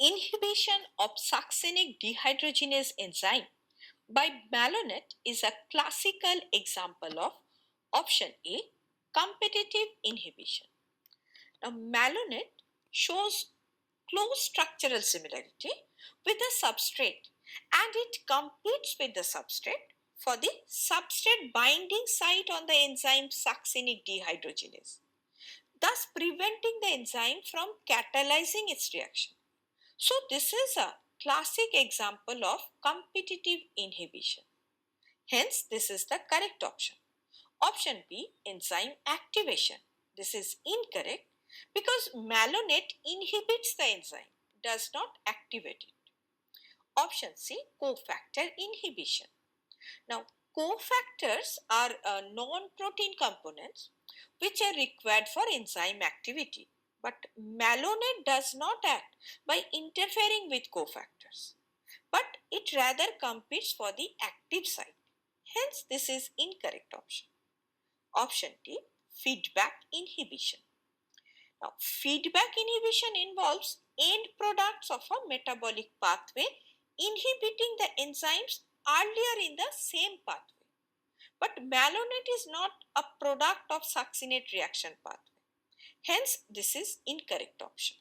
Inhibition of succinic dehydrogenase enzyme by malonate is a classical example of option A, competitive inhibition. Now, malonate shows close structural similarity with the substrate and it competes with the substrate for the substrate binding site on the enzyme succinic dehydrogenase, thus preventing the enzyme from catalyzing its reaction. So, this is a classic example of competitive inhibition. Hence, this is the correct option. Option B, enzyme activation. This is incorrect because malonate inhibits the enzyme, does not activate it. Option C, cofactor inhibition. Now, cofactors are non-protein components which are required for enzyme activity, but malonate does not act by interfering with cofactors, but it rather competes for the active site. Hence, this is incorrect option. Option D, feedback inhibition. Now, feedback inhibition involves end products of a metabolic pathway inhibiting the enzymes earlier in the same pathway. But malonate is not a product of succinate reaction pathway. Hence, this is incorrect option.